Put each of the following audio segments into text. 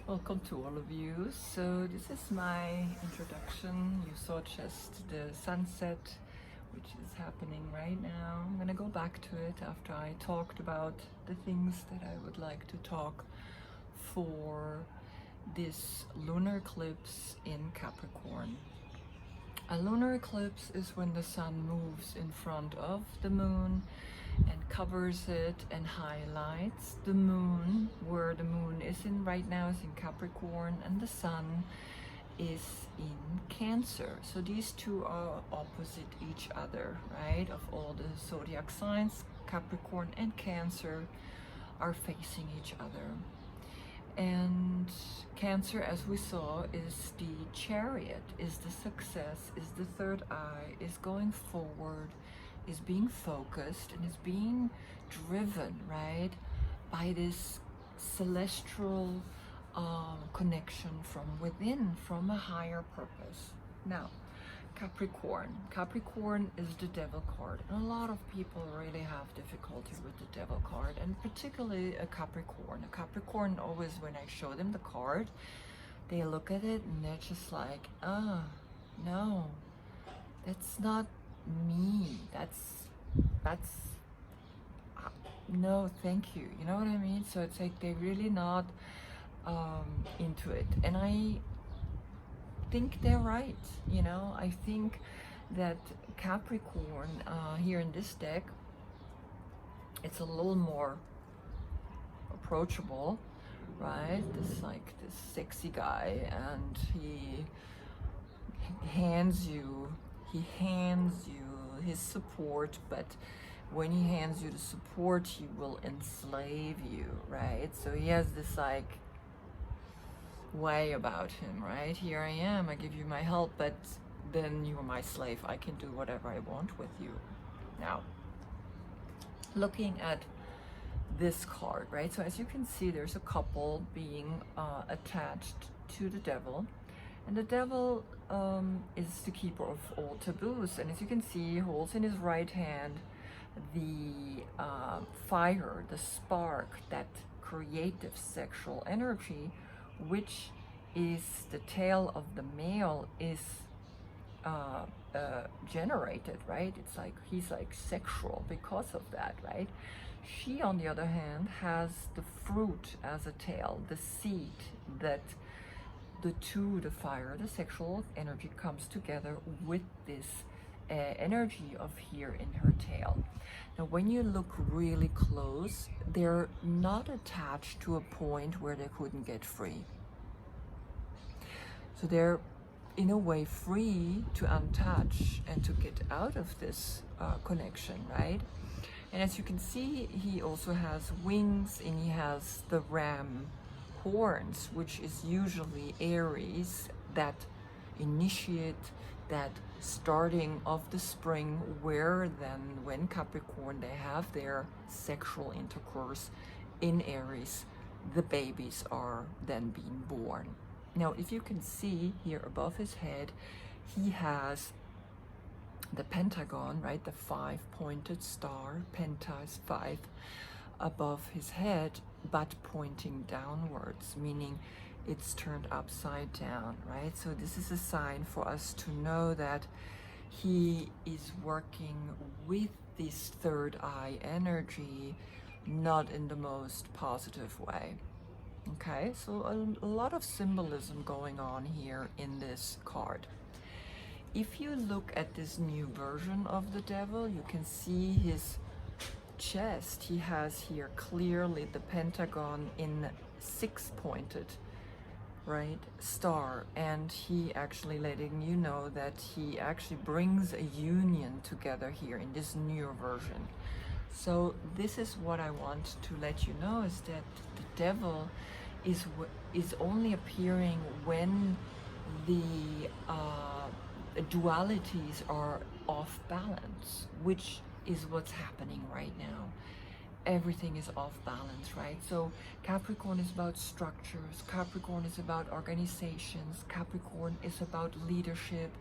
Welcome to all of you. So this is my introduction. You saw just the sunset, which is happening right now. I'm gonna go back to it after I talked about the things that I would like to talk for this lunar eclipse in Capricorn. A lunar eclipse is when the sun moves in front of the moon and covers it and highlights the moon. Where the moon is in right now is in Capricorn and the sun is in Cancer. So these two are opposite each other, right? Of all the zodiac signs, Capricorn and Cancer are facing each other. And Cancer, as we saw, is the chariot, is the success, is the third eye, is going forward, is being focused, and is being driven, right, by this celestial connection from within, from a higher purpose. Now, Capricorn is the devil card, and a lot of people really have difficulty with the devil card, and particularly a Capricorn always, when I show them the card, they look at it and they're just like, no, that's not me, that's no, thank you, you know what I mean? So it's like they're really not into it, and I think they're right. You know, I think that Capricorn here in this deck, it's a little more approachable, right? This sexy guy, and he hands you his support, but when he hands you the support, he will enslave you, right? So he has this way about him, right? Here I am, I give you my help, but then you're my slave. I can do whatever I want with you. Now, looking at this card, right? So as you can see, there's a couple being attached to the devil, and the devil is the keeper of all taboos, and as you can see, he holds in his right hand the fire, the spark, that creative sexual energy, which is the tail of the male is generated, right? It's like he's like sexual because of that, right? She, on the other hand, has the fruit as a tail, the seed, that the fire, the sexual energy comes together with this energy of here in her tail. Now, when you look really close, they're not attached to a point where they couldn't get free. So they're in a way free to untouch and to get out of this connection, right? And as you can see, he also has wings, and he has the ram horns, which is usually Aries, that initiate that starting of the spring, where then when Capricorn, they have their sexual intercourse in Aries, the babies are then being born. Now, if you can see here above his head, he has the pentagon, right? The 5-pointed star, penta is 5, above his head, but pointing downwards, meaning it's turned upside down, right? So this is a sign for us to know that he is working with this third eye energy, not in the most positive way. Okay, so a lot of symbolism going on here in this card. If you look at this new version of the devil, you can see his chest. He has here clearly the pentagon in 6-pointed, right, star, and he actually letting you know that he actually brings a union together here in this newer version. So this is what I want to let you know, is that the devil is only appearing when the dualities are off balance, which is what's happening right now. Everything is off balance, right? So Capricorn is about structures, Capricorn is about organizations, Capricorn is about leadership,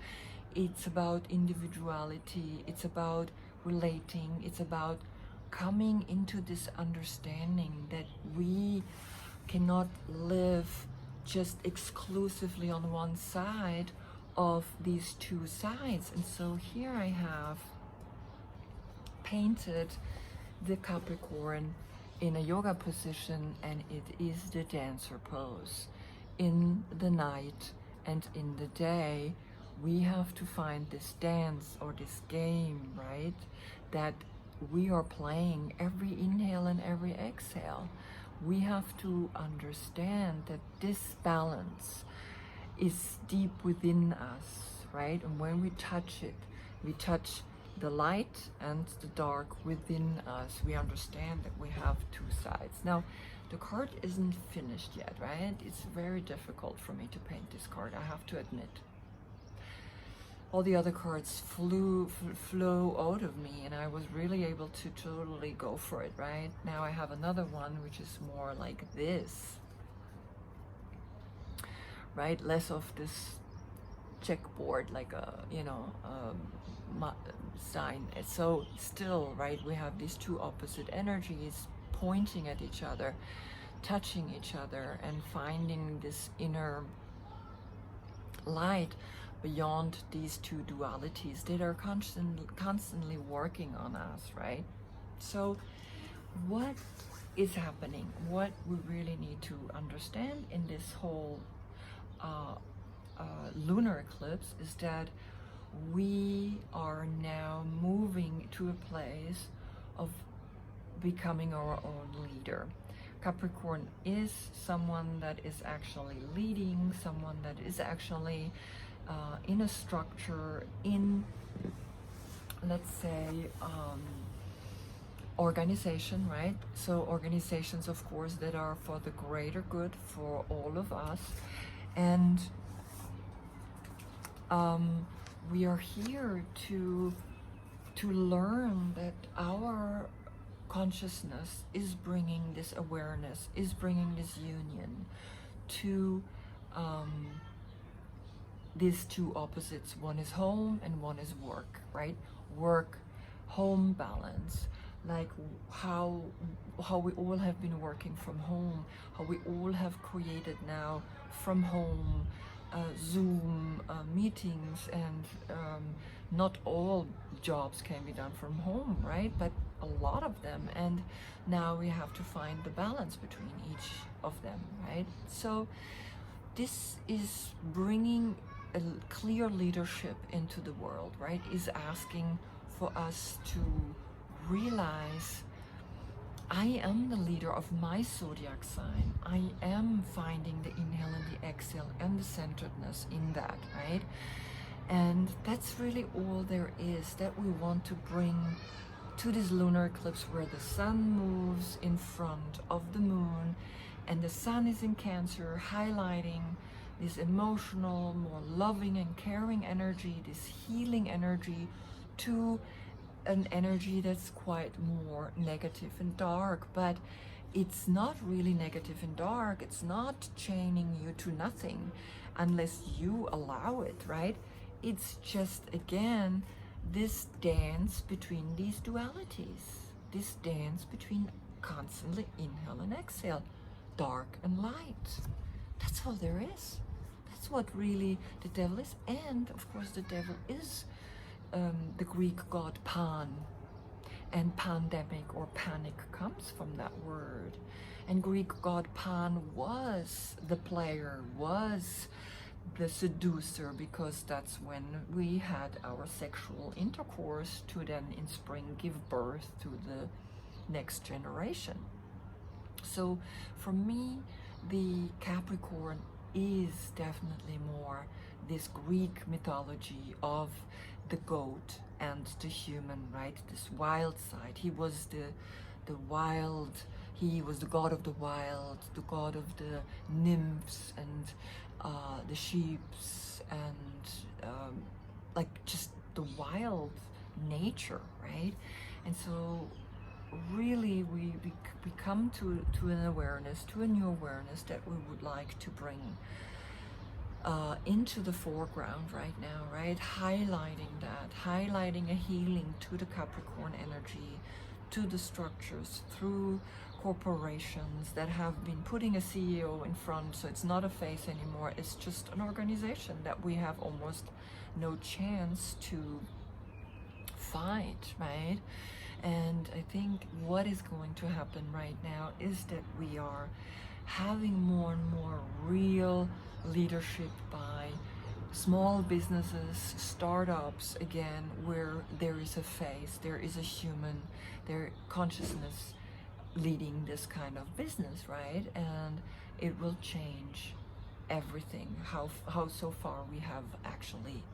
it's about individuality, it's about relating, it's about coming into this understanding that we cannot live just exclusively on one side of these two sides. And so here I have painted the Capricorn in a yoga position, and it is the dancer pose. In the night and in the day, we have to find this dance or this game, right, that we are playing every inhale and every exhale. We have to understand that this balance is deep within us, right? And when we touch it, we touch the light and the dark within us. We understand that we have two sides. Now, the card isn't finished yet, right? It's very difficult for me to paint this card, I have to admit. All the other cards flow out of me, and I was really able to totally go for it, right? Now I have another one which is more like this, right? Less of this checkboard, like a, you know, sign. So still, right, we have these two opposite energies pointing at each other, touching each other, and finding this inner light beyond these two dualities that are constantly working on us, right? So what is happening, what we really need to understand in this whole lunar eclipse is that we are now moving to a place of becoming our own leader. Capricorn is someone that is actually leading, someone that is actually in a structure, in, let's say, organization, right? So organizations, of course, that are for the greater good for all of us. And we are here to learn that our consciousness is bringing this awareness, is bringing this union to these two opposites. One is home and one is work, right? Work, home balance, like how we all have been working from home, how we all have created now from home Zoom meetings, and not all jobs can be done from home, right? But a lot of them, and now we have to find the balance between each of them, right? So this is bringing a clear leadership into the world, right? Is asking for us to realize, I am the leader of my zodiac sign. I am finding the inhale and the exhale and the centeredness in that, right? And that's really all there is that we want to bring to this lunar eclipse, where the sun moves in front of the moon, and the sun is in Cancer, highlighting this emotional, more loving and caring energy, this healing energy, to an energy that's quite more negative and dark. But it's not really negative and dark. It's not chaining you to nothing unless you allow it, right? It's just, again, this dance between these dualities, this dance between constantly inhale and exhale, dark and light. That's all there is. That's what really the devil is. And of course the devil is the Greek god Pan, and pandemic or panic comes from that word. And Greek god Pan was the player, was the seducer, because that's when we had our sexual intercourse to then in spring give birth to the next generation. So for me, the Capricorn is definitely more this Greek mythology of the goat and the human, right? This wild side. He was the wild, he was the god of the wild, the god of the nymphs and the sheeps, and like just the wild nature, right? And so really we come to an awareness, to a new awareness that we would like to bring into the foreground right now, right? Highlighting that, highlighting a healing to the Capricorn energy, to the structures, through corporations that have been putting a CEO in front, so it's not a face anymore, it's just an organization that we have almost no chance to fight, right? And I think what is going to happen right now is that we are having more and more real leadership by small businesses, startups, again, where there is a face, there is a human, their consciousness leading this kind of business, right? And it will change everything, how so far we have actually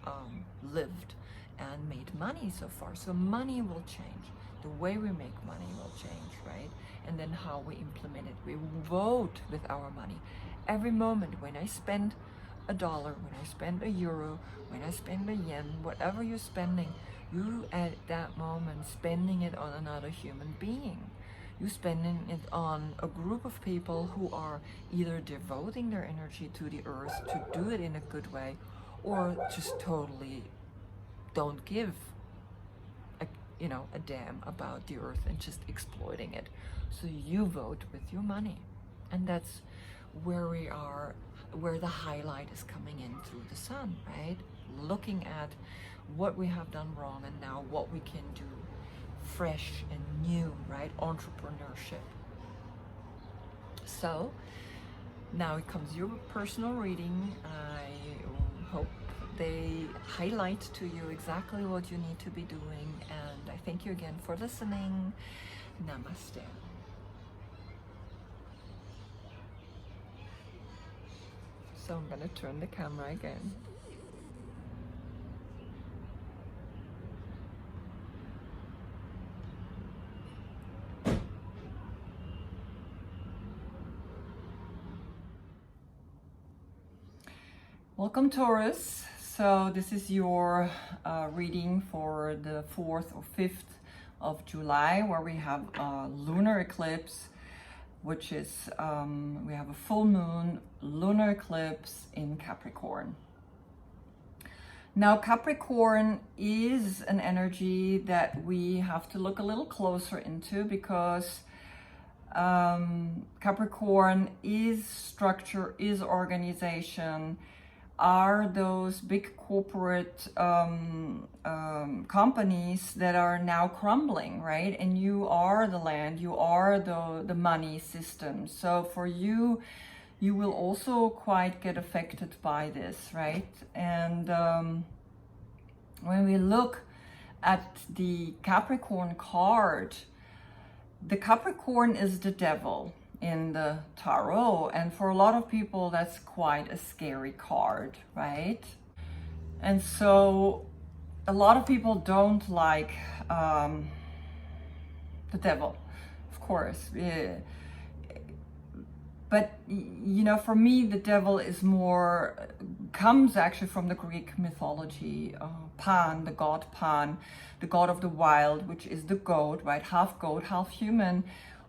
lived and made money so far. So money will change. The way we make money will change, right? And then how we implement it. We vote with our money. Every moment when I spend $1, when I spend €1, when I spend a yen, whatever you're spending, you at that moment spending it on another human being. You're spending it on a group of people who are either devoting their energy to the earth to do it in a good way, or just totally don't give a damn about the earth and just exploiting it. So you vote with your money, and that's where we are, where the highlight is coming in through the sun, right? Looking at what we have done wrong and now what we can do fresh and new, right? Entrepreneurship. So now it comes your personal reading. I hope they highlight to you exactly what you need to be doing, and I thank you again for listening. Namaste. So I'm going to turn the camera again. Welcome, Taurus. So this is your reading for the 4th or 5th of July, where we have a lunar eclipse, which is, we have a full moon lunar eclipse in Capricorn. Now, Capricorn is an energy that we have to look a little closer into, because Capricorn is structure, is organization, are those big corporate companies that are now crumbling, right? And you are the land, you are the money system. So for you, you will also quite get affected by this, right? And when we look at the Capricorn card, the Capricorn is the devil in the tarot, and for a lot of people that's quite a scary card, right? And so a lot of people don't like the devil, of course, but for me the devil is more, comes actually from the Greek mythology. Pan, the god Pan, the god of the wild, which is the goat, right? Half goat, half human,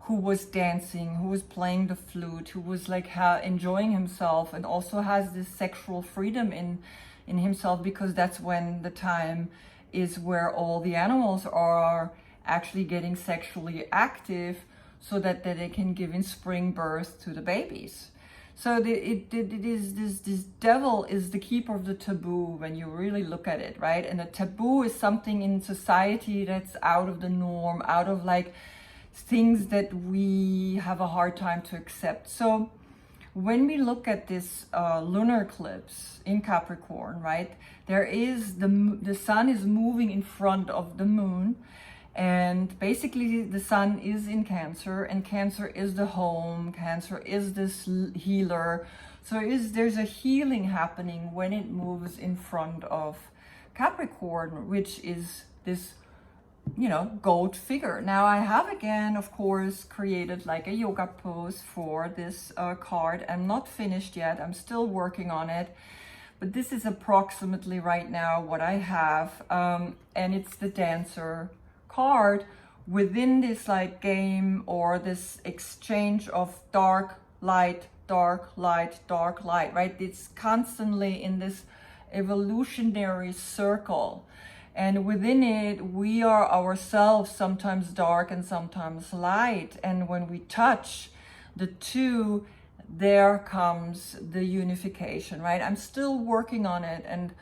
who was dancing, who was playing the flute, who was like enjoying himself, and also has this sexual freedom in himself, because that's when the time is where all the animals are actually getting sexually active, so that they can give in spring birth to the babies. So this devil is the keeper of the taboo when you really look at it, right? And a taboo is something in society that's out of the norm, out of like things that we have a hard time to accept. So when we look at this lunar eclipse in Capricorn, right, there is the sun is moving in front of the moon, and basically the sun is in Cancer, and Cancer is the home, Cancer is this healer. So there's a healing happening when it moves in front of Capricorn, which is this goat figure. Now I have again, of course, created like a yoga pose for this card. I'm not finished yet, I'm still working on it, but this is approximately right now what I have, and it's the dancer card within this like game, or this exchange of dark light, dark light, dark light, right? It's constantly in this evolutionary circle. And within it, we are ourselves, sometimes dark and sometimes light. And when we touch the two, there comes the unification, right? I'm still working on it, and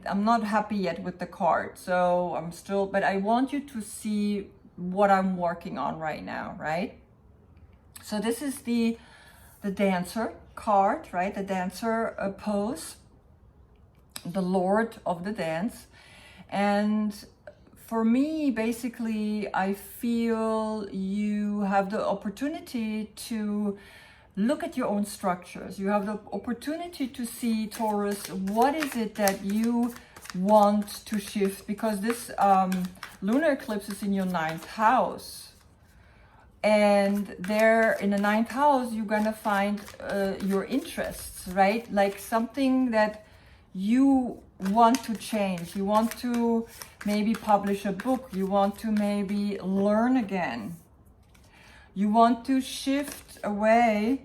I'm not happy yet with the card. So I'm still, but I want you to see what I'm working on right now, right? So this is the Dancer card, right? The Dancer pose, the Lord of the Dance. And for me, basically, I feel you have the opportunity to look at your own structures. You have the opportunity to see, Taurus, what is it that you want to shift? Because this lunar eclipse is in your 9th house. And there in the 9th house, you're gonna find your interests, right? Like something that you want to change. You want to maybe publish a book. You want to maybe learn again. You want to shift away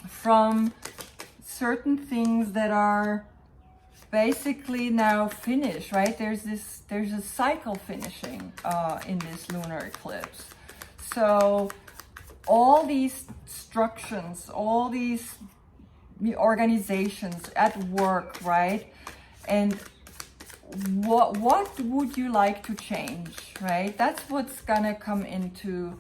from certain things that are basically now finished, right? There's a cycle finishing in this lunar eclipse. So all these structures, all these organizations at work, right? And what would you like to change, right? That's what's gonna come into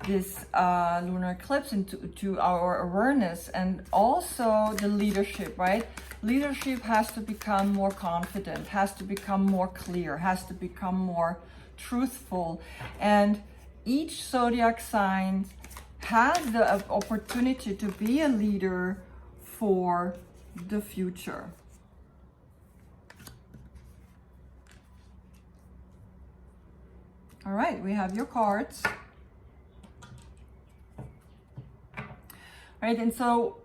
this lunar eclipse, into our awareness. And also the leadership, right? Leadership has to become more confident, has to become more clear, has to become more truthful. And each zodiac sign has the opportunity to be a leader for the future. All right, we have your cards. Right, and so,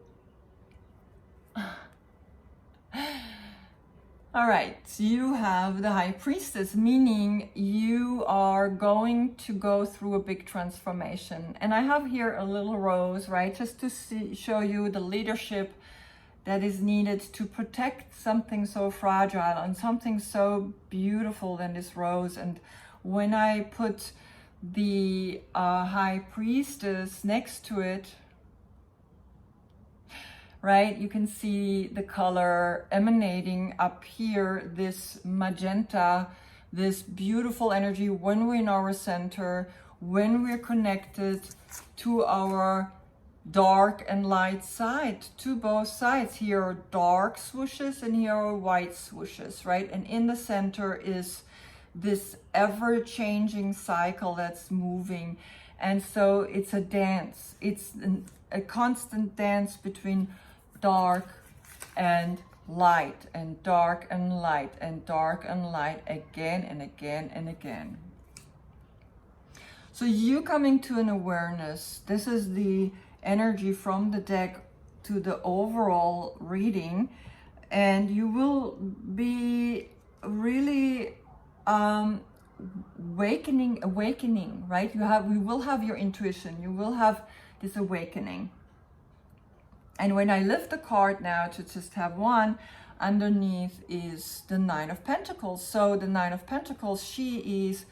all right, so you have the High Priestess, meaning you are going to go through a big transformation. And I have here a little rose, right, just to show you the leadership that is needed to protect something so fragile and something so beautiful than this rose. And when I put the High Priestess next to it, right, you can see the color emanating up here, this magenta, this beautiful energy when we're in our center, when we're connected to our dark and light side, to both sides. Here are dark swooshes and here are white swooshes, right? And in the center is this ever-changing cycle that's moving. And so it's a dance. It's a constant dance between dark and light, and dark and light, and dark and light, again and again and again. So you coming to an awareness, this is the energy from the deck to the overall reading, and you will be really awakening, right? You will have your intuition, you will have this awakening. And when I lift the card now to just have one, underneath is the Nine of Pentacles. So the Nine of Pentacles, she is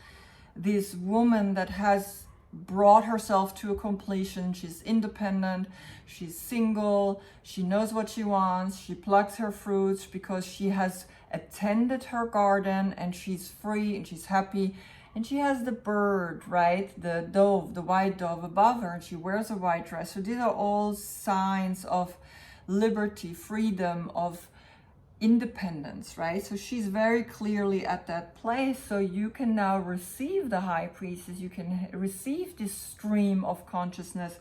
this woman that has brought herself to a completion. She's independent, she's single, she knows what she wants, she plucks her fruits because she has attended her garden and she's free and she's happy. And she has the bird, right? The dove, the white dove above her, and she wears a white dress. So these are all signs of liberty, freedom, of independence, right? So she's very clearly at that place. So you can now receive the High Priestess. You can receive this stream of consciousness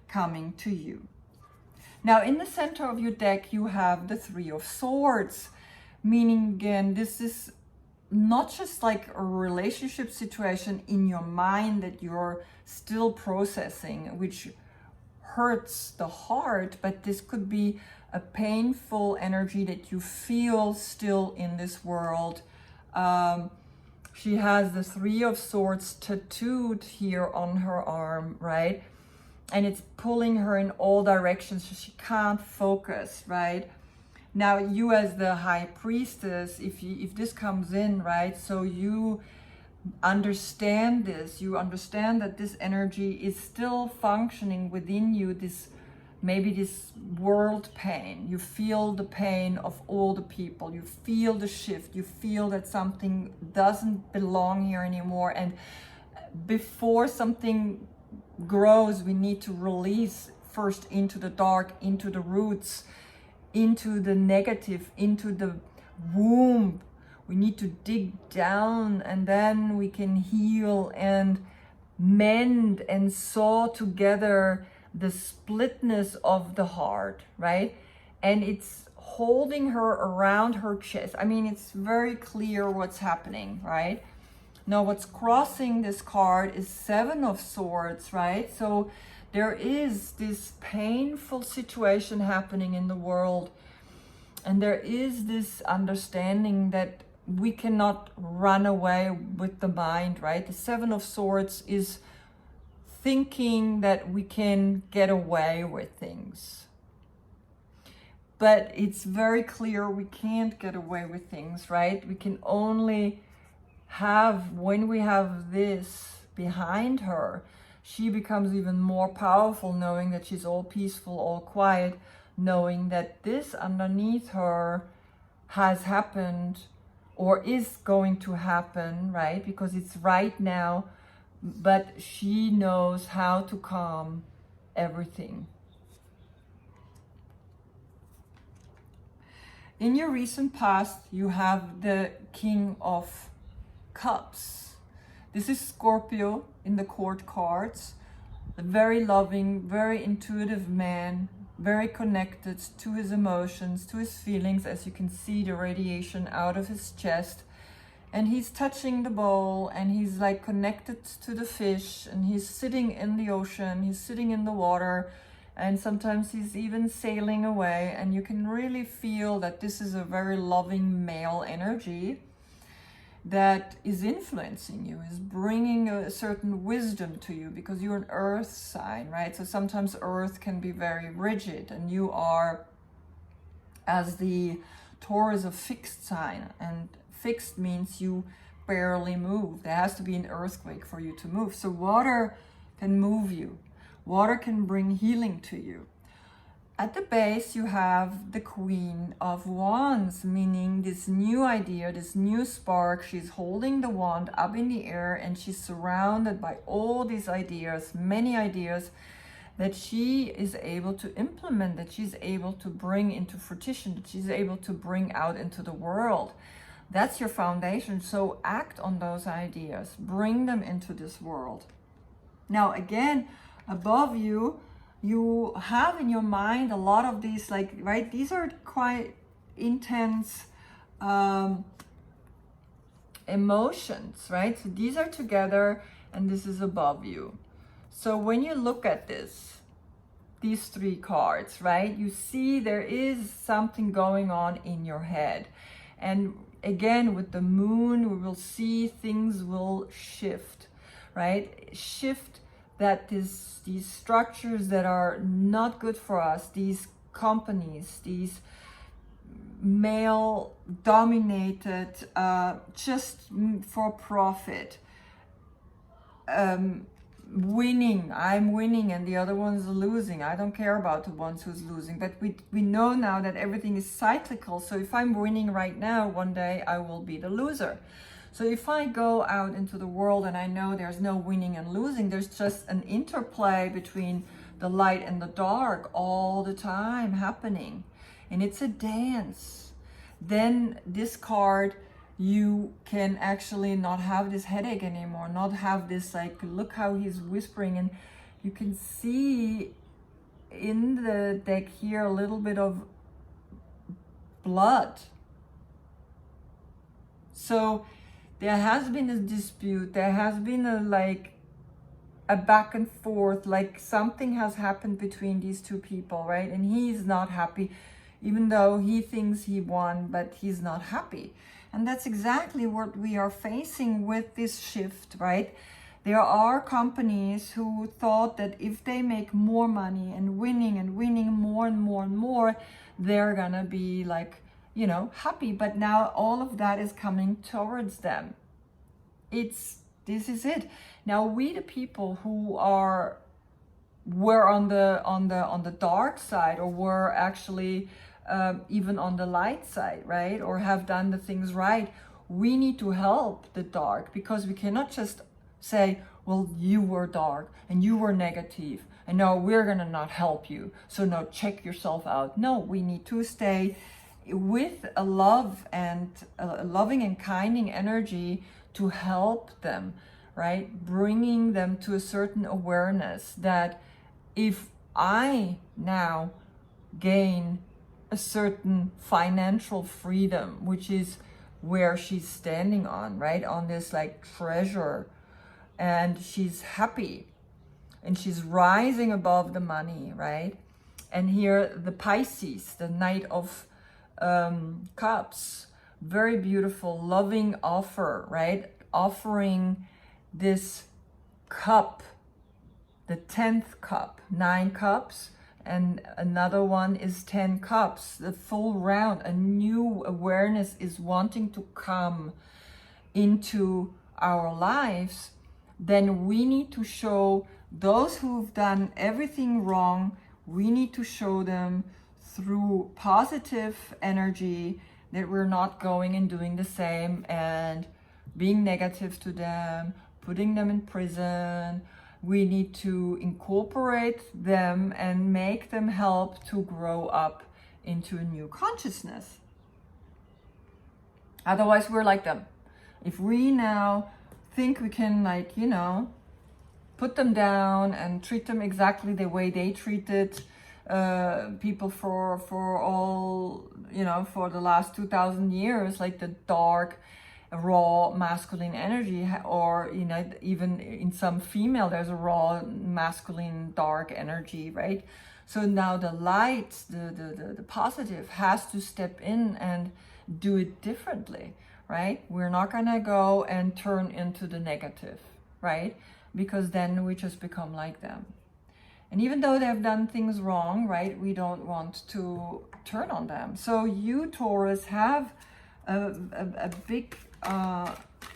coming to you. Now, in the center of your deck, you have the Three of Swords, meaning, again, this is not just like a relationship situation in your mind that you're still processing, which hurts the heart, but this could be a painful energy that you feel still in this world. She has the Three of Swords tattooed here on her arm, right? And it's pulling her in all directions, so she can't focus, right? Now you as the high priestess, if this comes in, right, so you understand this, you understand that this energy is still functioning within you, this maybe this world pain. You feel the pain of all the people, you feel the shift, you feel that something doesn't belong here anymore, and before something grows we need to release first into the dark, into the roots, into the negative, into the womb. We need to dig down, and then we can heal and mend and sew together the splitness of the heart, right? And it's holding her around her chest. I mean, it's very clear what's happening, right? Now what's crossing this card is Seven of Swords, right? So there is this painful situation happening in the world, and there is this understanding that we cannot run away with the mind, right? The Seven of Swords is thinking that we can get away with things. But it's very clear we can't get away with things, right? We can only have, when we have this behind her, she becomes even more powerful, knowing that she's all peaceful, all quiet, knowing that this underneath her has happened or is going to happen, right? Because it's right now, but she knows how to calm everything. In your recent past, you have the King of Cups. This is Scorpio in the court cards, a very loving, very intuitive man, very connected to his emotions, to his feelings, as you can see the radiation out of his chest. And he's touching the bowl, and he's like connected to the fish, and he's sitting in the ocean, he's sitting in the water, and sometimes he's even sailing away. And you can really feel that this is a very loving male energy that is influencing you, is bringing a certain wisdom to you, because you're an earth sign, right? So sometimes earth can be very rigid, and you are, as the Taurus, a fixed sign, and fixed means you barely move. There has to be an earthquake for you to move. So water can move you. Water can bring healing to you. At the base, you have the Queen of Wands, meaning this new idea, this new spark. She's holding the wand up in the air, and she's surrounded by all these ideas, many ideas that she is able to implement, that she's able to bring into fruition, that she's able to bring out into the world. That's your foundation. So act on those ideas, bring them into this world. Now, again, above you, you have in your mind a lot of these, like, right, these are quite intense emotions, right? So these are together, and this is above you. So when you look at this, these three cards, right, you see there is something going on in your head. And again, with the moon, we will see things will shift, right? Shift, that these structures that are not good for us, these companies, these male dominated, just for profit, winning, I'm winning and the other one's losing. I don't care about the ones who's losing, but we know now that everything is cyclical. So if I'm winning right now, one day I will be the loser. So if I go out into the world and I know there's no winning and losing, there's just an interplay between the light and the dark all the time happening, and it's a dance, then this card, you can actually not have this headache anymore, not have this, like, look how he's whispering, and you can see in the deck here a little bit of blood. So there has been a dispute, there has been a back and forth, like something has happened between these two people, right? And he's not happy, even though he thinks he won, but he's not happy. And that's exactly what we are facing with this shift, right? There are companies who thought that if they make more money and winning more and more and more, they're gonna be like, you know, happy. But now all of that is coming towards them. This is it. Now we, the people who were on the dark side, or were actually even on the light side, right, or have done the things right, we need to help the dark, because we cannot just say, well, you were dark and you were negative and now we're gonna not help you, so now check yourself out. No, we need to stay with a love and a loving and kinding energy to help them, right? Bringing them to a certain awareness that if I now gain a certain financial freedom, which is where she's standing on, right? On this like treasure, and she's happy and she's rising above the money, right? And here the Pisces, the Knight of Cups, very beautiful, loving offer, right? Offering this cup, the 10th cup, 9 cups, and another one is 10 cups, the full round. A new awareness is wanting to come into our lives. Then we need to show those who've done everything wrong, we need to show them through positive energy that we're not going and doing the same and being negative to them, putting them in prison. We need to incorporate them and make them help to grow up into a new consciousness. Otherwise, we're like them. If we now think we can, like, you know, put them down and treat them exactly the way they treated people for all, you know, for the last 2,000 years, like the dark, raw masculine energy, or, you know, even in some female there's a raw masculine dark energy, right? So now the light, the positive has to step in and do it differently, right? We're not gonna go and turn into the negative, right? Because then we just become like them. And even though they've done things wrong, right, we don't want to turn on them. So you, Taurus, have a big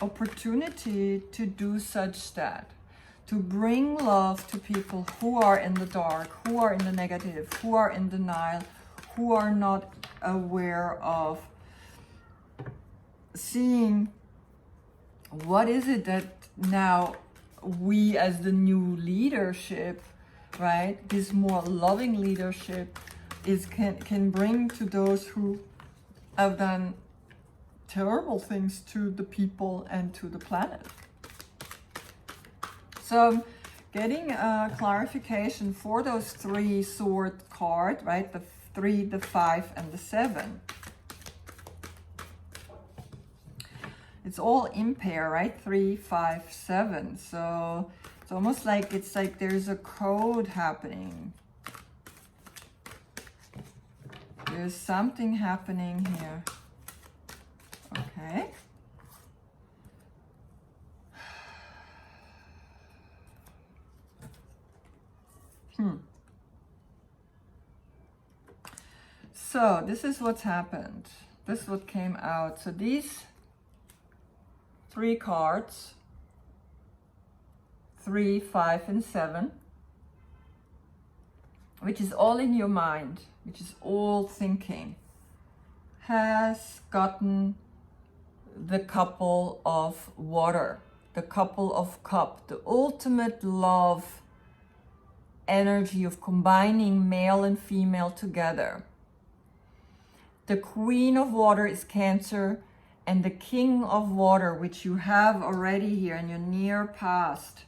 opportunity to do such that, to bring love to people who are in the dark, who are in the negative, who are in denial, who are not aware of seeing what is it that now we as the new leadership, right, this more loving leadership can bring to those who have done terrible things to the people and to the planet. So I'm getting a clarification for those 3 sword cards, right? The 3, the 5, and the 7. It's all in pair, right? 3, 5, 7. So it's almost like there's a code happening. There's something happening here. Okay. So this is what's happened. This is what came out. So these 3 cards, 3, 5, and 7, which is all in your mind, which is all thinking, has gotten the couple of water, the couple of cup, the ultimate love energy of combining male and female together. The Queen of Water is Cancer, and the King of Water, which you have already here in your near past,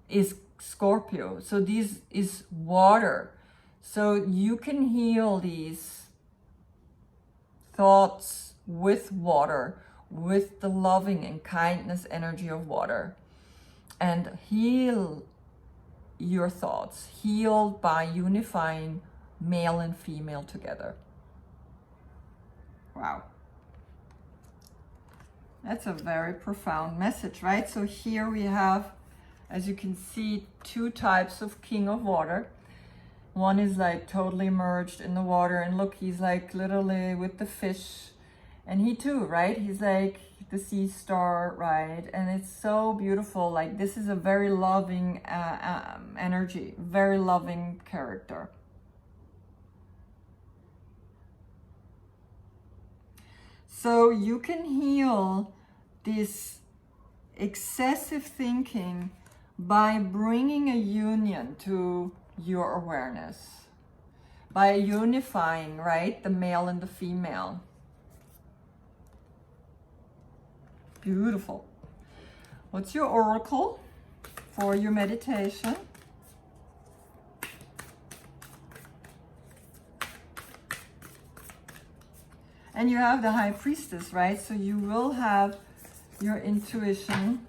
is Scorpio. So this is water. So you can heal these thoughts with water, with the loving and kindness energy of water, and heal your thoughts, healed by unifying male and female together. Wow. That's a very profound message, right? So here we have, as you can see, two types of king of water. One is like totally immersed in the water, and look, he's like literally with the fish, and he too, right? He's like the sea star, right? And it's so beautiful. Like, this is a very loving energy, very loving character. So you can heal this excessive thinking by bringing a union to your awareness, by unifying, right, the male and the female. Beautiful. What's your oracle for your meditation? And you have the High Priestess, right? So you will have your intuition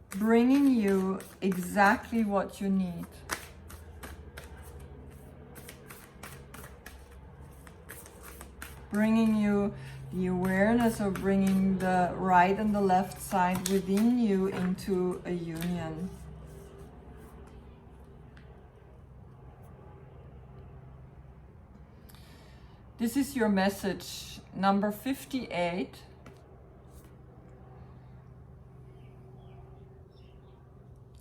bringing you exactly what you need. Bringing you the awareness of bringing the right and the left side within you into a union. This is your message, number 58.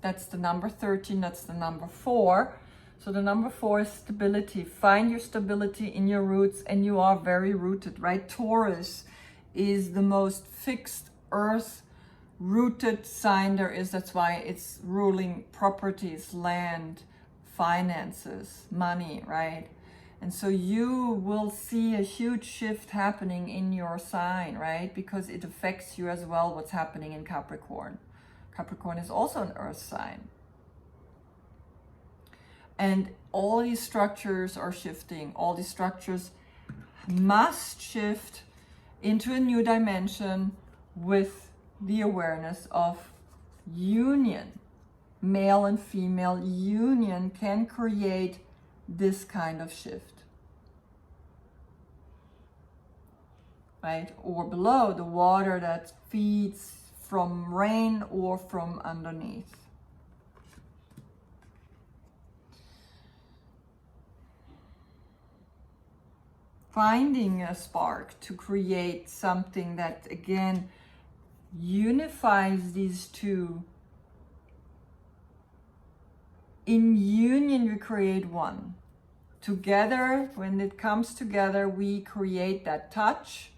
That's the number 13, that's the number 4. So the number 4 is stability. Find your stability in your roots, and you are very rooted, right? Taurus is the most fixed earth rooted sign there is. That's why it's ruling properties, land, finances, money, right? And so you will see a huge shift happening in your sign, right? Because it affects you as well, what's happening in Capricorn. Capricorn is also an earth sign. And all these structures are shifting. All these structures must shift into a new dimension with the awareness of union. Male and female union can create this kind of shift. Right? Or below, the water that feeds from rain or from underneath. Finding a spark to create something that, again, unifies these two. In union, we create one. Together, when it comes together, we create that touch,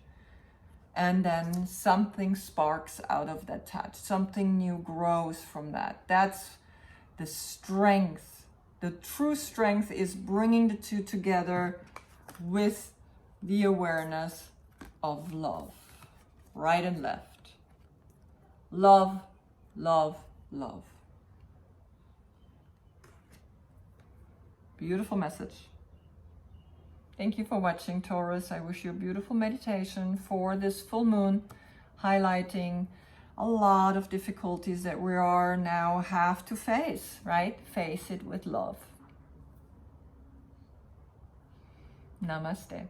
and then something sparks out of that touch. Something new grows from that. That's the strength. The true strength is bringing the two together with the awareness of love, right and left. Love, love, love. Beautiful message. Thank you for watching, Taurus. I wish you a beautiful meditation for this full moon, highlighting a lot of difficulties that we are now have to face, right? Face it with love. Namaste.